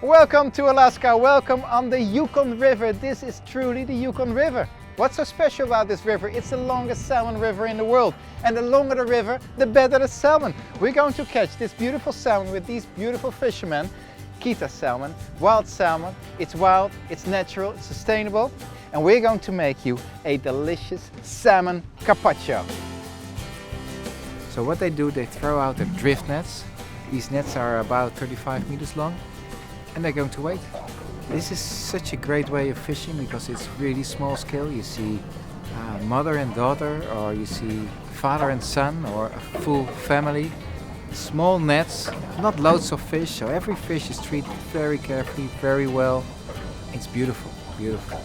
Welcome to Alaska, welcome on the Yukon River. This is truly the Yukon River. What's so special about this river? It's the longest salmon river in the world. And the longer the river, the better the salmon. We're going to catch this beautiful salmon with these beautiful fishermen. Keta salmon, wild salmon. It's wild, it's natural, it's sustainable. And we're going to make you a delicious salmon carpaccio. So what they do, they throw out their drift nets. These nets are about 35 meters long. And they're going to wait. This is such a great way of fishing because it's really small scale. You see mother and daughter, or you see father and son, or a full family. Small nets, not loads of fish, so every fish is treated very carefully, very well. It's beautiful, beautiful.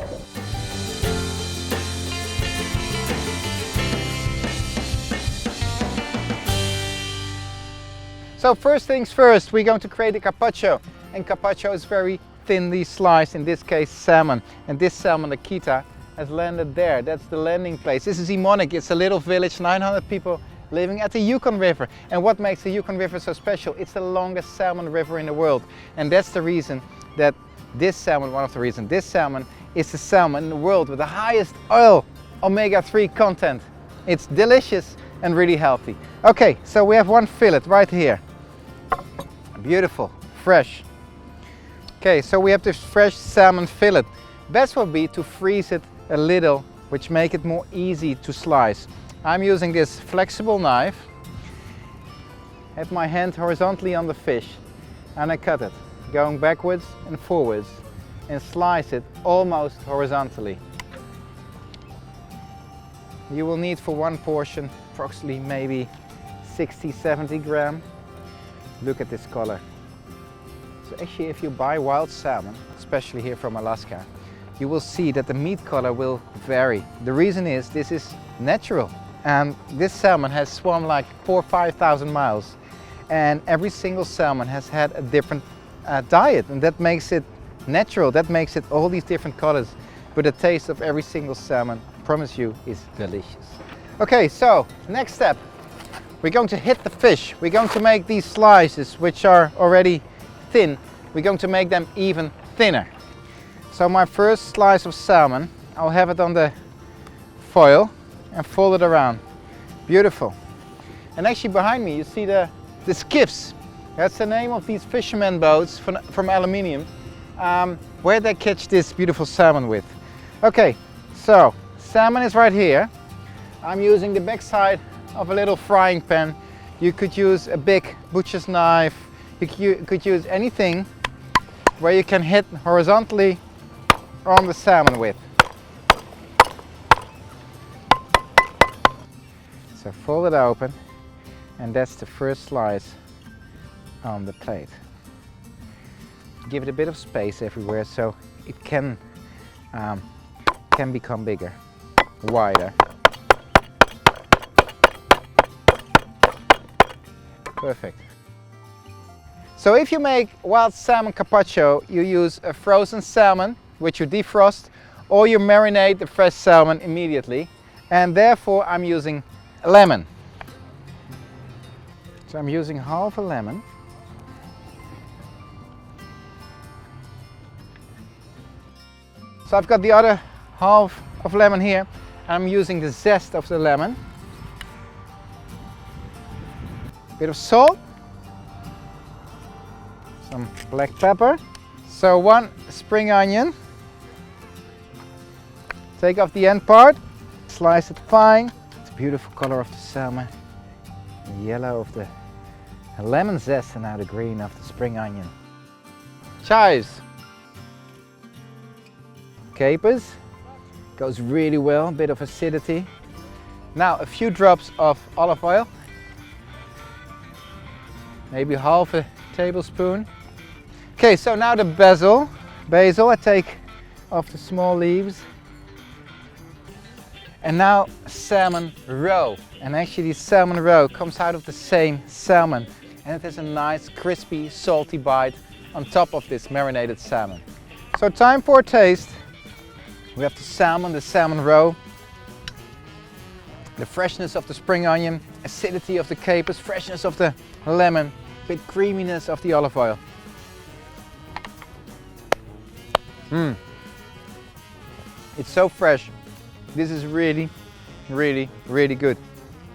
So first things first, we're going to create a carpaccio. And carpaccio is very thinly sliced, in this case salmon. And this salmon, the Keta, has landed there. That's the landing place. This is Emmonak. It's a little village, 900 people living at the Yukon River. And what makes the Yukon River so special? It's the longest salmon river in the world. And that's the reason that this salmon, one of the reasons, this salmon is the salmon in the world with the highest oil omega-3 content. It's delicious and really healthy. Okay, so we have one fillet right here. Beautiful, fresh. Okay, so we have this fresh salmon fillet. Best would be to freeze it a little, which make it more easy to slice. I'm using this flexible knife. Have my hand horizontally on the fish and I cut it, going backwards and forwards, and slice it almost horizontally. You will need for one portion approximately maybe 60-70 grams. Look at this color. So actually, if you buy wild salmon, especially here from Alaska, you will see that the meat color will vary. The reason is this is natural, and this salmon has swum like 4,000 or 5,000 miles, and every single salmon has had a different diet, and that makes it natural. That makes it all these different colors, but the taste of every single salmon, I promise you, is delicious. Okay, so next step, we're going to hit the fish. We're going to make these slices, which are already thin, we're going to make them even thinner. So my first slice of salmon, I'll have it on the foil and fold it around. Beautiful. And actually behind me you see the skiffs. That's the name of these fishermen boats from aluminium, where they catch this beautiful salmon with. Okay, so salmon is right here. I'm using the backside of a little frying pan. You could use a big butcher's knife. You could use anything where you can hit horizontally on the salmon with. So fold it open, and that's the first slice on the plate. Give it a bit of space everywhere so it can become bigger, wider. Perfect. So if you make wild salmon carpaccio, you use a frozen salmon, which you defrost, or you marinate the fresh salmon immediately. And therefore I'm using a lemon. So I'm using half a lemon. So I've got the other half of lemon here. I'm using the zest of the lemon. A bit of salt. Some black pepper. So one spring onion. Take off the end part, slice it fine. It's a beautiful color of the salmon. The yellow of the lemon zest and now the green of the spring onion. Chives. Capers. Goes really well, a bit of acidity. Now a few drops of olive oil. Maybe half a tablespoon. Okay, so now the basil. I take off the small leaves. And now salmon roe. And actually this salmon roe comes out of the same salmon. And it has a nice crispy, salty bite on top of this marinated salmon. So time for a taste. We have the salmon roe. The freshness of the spring onion, acidity of the capers, freshness of the lemon, bit creaminess of the olive oil. It's so fresh. This is really, really, really good.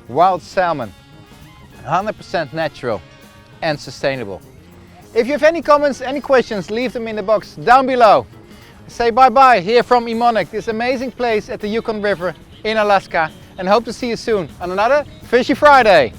Wild salmon, 100% natural and sustainable. If you have any comments, any questions, leave them in the box down below. Say bye-bye here from Emmonak, this amazing place at the Yukon River in Alaska, and hope to see you soon on another Fishy Friday.